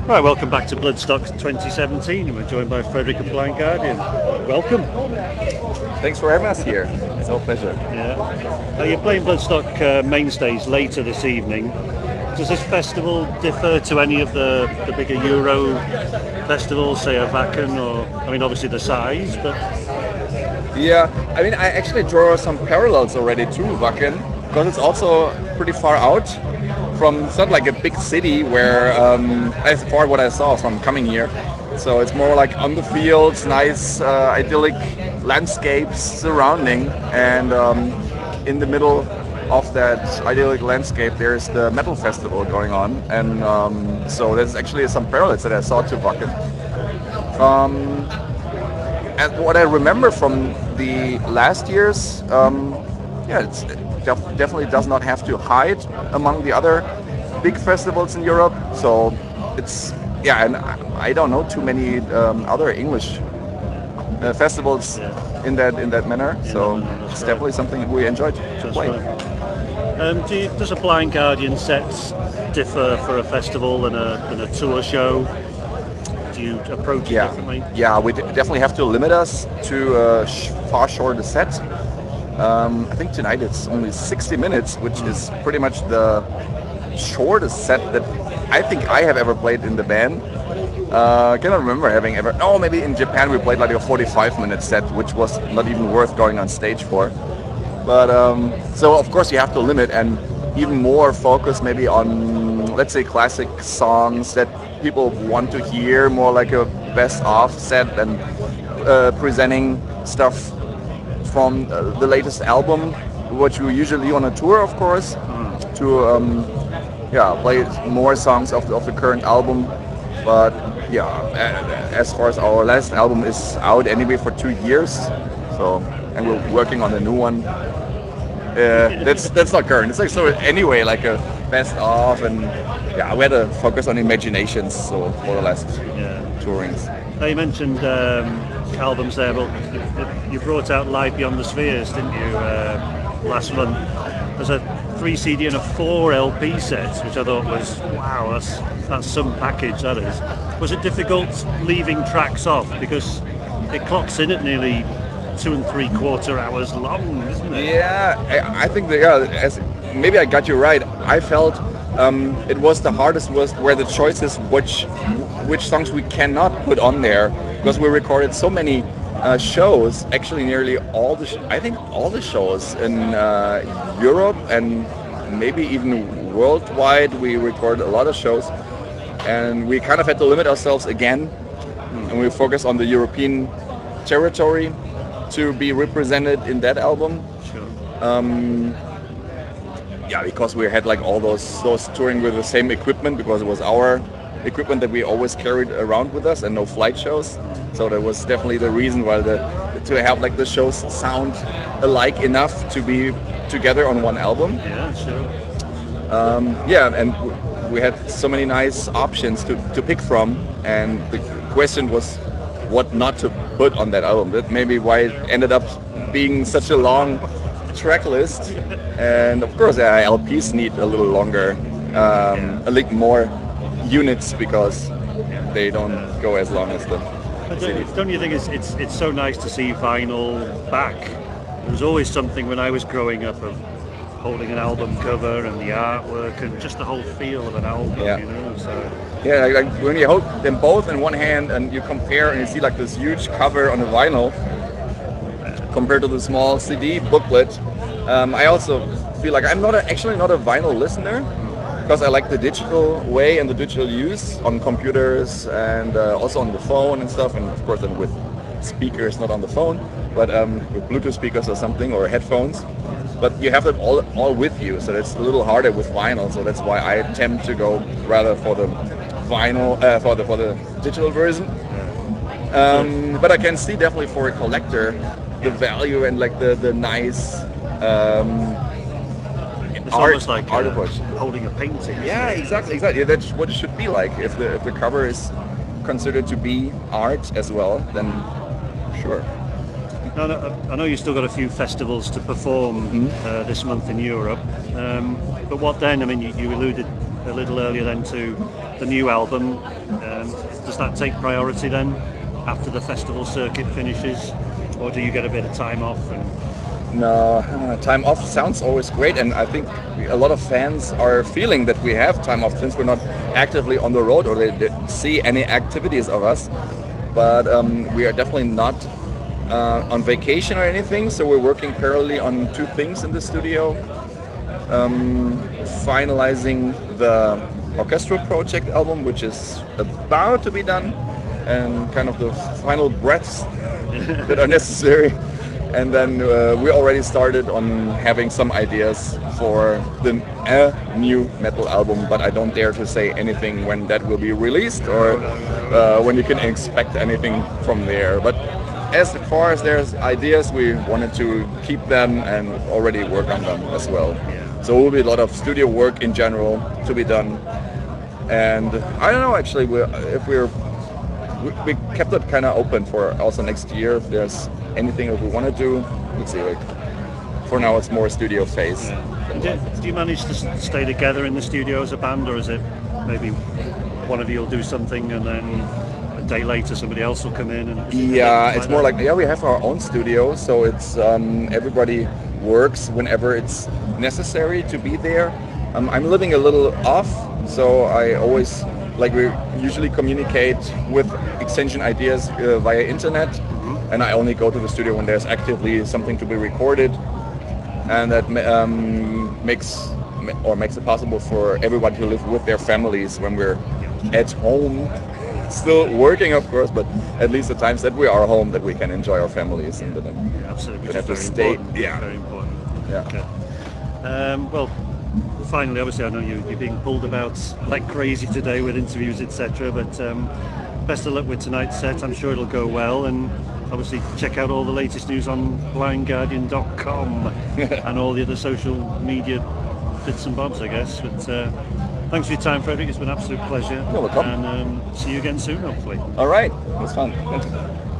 Right, welcome back to Bloodstock 2017. We're joined by Frederik Ehmke. Welcome. Thanks for having us here. It's our pleasure. Yeah. You're playing Bloodstock main stage later this evening. Does this festival differ to any of the bigger Euro festivals, say a Wacken, or I mean, obviously the size, but Yeah, I mean, I actually draw some parallels already to Wacken because it's also pretty far out from. It's not like a big city where, as far what I saw from coming here. So it's more like on the fields, nice, idyllic landscapes surrounding, and in the middle of that idyllic landscape, there's the metal festival going on, and so there's actually some parallels that I saw to Wacken. Um, and what I remember from the last years, yeah, definitely does not have to hide among the other big festivals in Europe. So it's yeah, and I don't know too many other English festivals in that manner. So it's definitely something we enjoyed to play. Does a Blind Guardian set differ for a festival than a tour show? Do you approach it differently? Yeah, we definitely have to limit us to a far shorter set. I think tonight it's only 60 minutes, which is pretty much the shortest set that I think I have ever played in the band. I cannot remember having ever. Oh, maybe in Japan we played like a 45-minute set, which was not even worth going on stage for. But so of course you have to limit and even more focus maybe on, let's say, classic songs that people want to hear, more like a best of set and presenting stuff from the latest album, which we usually do on a tour, of course, to play more songs of the current album. But yeah, as far as our last album is out anyway for 2 years, so and we're working on a new one. That's not current. It's like so anyway, like a best of, and yeah, we had to focus on imaginations. So for the last tourings. Now you mentioned albums there, but you brought out Live Beyond the Spheres, didn't you, last month? There's a 3 CD and a 4 LP set, which I thought was wow, that's some package, that is. Was it difficult leaving tracks off because it clocks in at nearly 2 3/4 hours long, isn't it? Yeah, I think as maybe I got you right. I felt it was the hardest where the choices which songs we cannot put on there because we recorded so many shows. Actually, nearly all I think all the shows in Europe and maybe even worldwide. We recorded a lot of shows, and we kind of had to limit ourselves again, and we focus on the European territory to be represented in that album. Sure. Because we had like all those touring with the same equipment because it was our equipment that we always carried around with us and no flight shows. So that was definitely the reason why to have like the shows sound alike enough to be together on one album. Yeah, sure. And we had so many nice options to pick from, and the question was what not to put on that album. That maybe why it ended up being such a long track list. And of course, LPs need a little longer, a little more units because they don't go as long as the CDs. Don't you think it's so nice to see vinyl back? There was always something when I was growing up of holding an album cover and the artwork and just the whole feel of an album, you know. So yeah, like when you hold them both in one hand and you compare and you see like this huge cover on a vinyl compared to the small CD booklet. I also feel like I'm actually not a vinyl listener because I like the digital way and the digital use on computers and also on the phone and stuff, and of course then with speakers, not on the phone, but with Bluetooth speakers or something or headphones. But you have them all with you, so it's a little harder with vinyl. So that's why I tend to go rather for the vinyl, for the digital version. But I can see definitely for a collector the value and like the nice it's art, almost like art approach. Holding a painting. Yeah, exactly. That's what it should be like. If the cover is considered to be art as well, then sure. No, I know you've still got a few festivals to perform this month in Europe, but what then? I mean, you alluded a little earlier then to the new album. Does that take priority then after the festival circuit finishes, or do you get a bit of time off? No, time off sounds always great, and I think a lot of fans are feeling that we have time off since we're not actively on the road or they didn't see any activities of us. But we are definitely not on vacation or anything, so we're working parallelly on two things in the studio. Finalizing the orchestral project album, which is about to be done, and kind of the final breaths that are necessary. And then we already started on having some ideas for the new metal album, but I don't dare to say anything when that will be released or when you can expect anything from there. But as far as there's ideas, we wanted to keep them and already work on them as well. So there will be a lot of studio work in general to be done. And I don't know, actually, we kept it kind of open for also next year. If there's anything that we want to do, we'll see. Like, for now, it's more studio phase. Do you manage to stay together in the studio as a band, or is it maybe one of you will do something and then a day later somebody else will come in? It's more like, we have our own studio, so it's everybody works whenever it's necessary to be there. I'm living a little off, so I always, we usually communicate with extension ideas via internet, and I only go to the studio when there's actively something to be recorded, and that makes it possible for everyone to live with their families when we're at home, still working of course, but at least the times that we are home, that we can enjoy our families and then absolutely. We have to stay. Very important. Yeah. Okay. Well, finally, obviously, I know you're being pulled about like crazy today with interviews, etc. But best of luck with tonight's set. I'm sure it'll go well, and obviously check out all the latest news on blindguardian.com and all the other social media bits and bobs, I guess. But thanks for your time, Frederik. It's been an absolute pleasure. You're welcome. And see you again soon, hopefully. All right. It was fun. Thank you.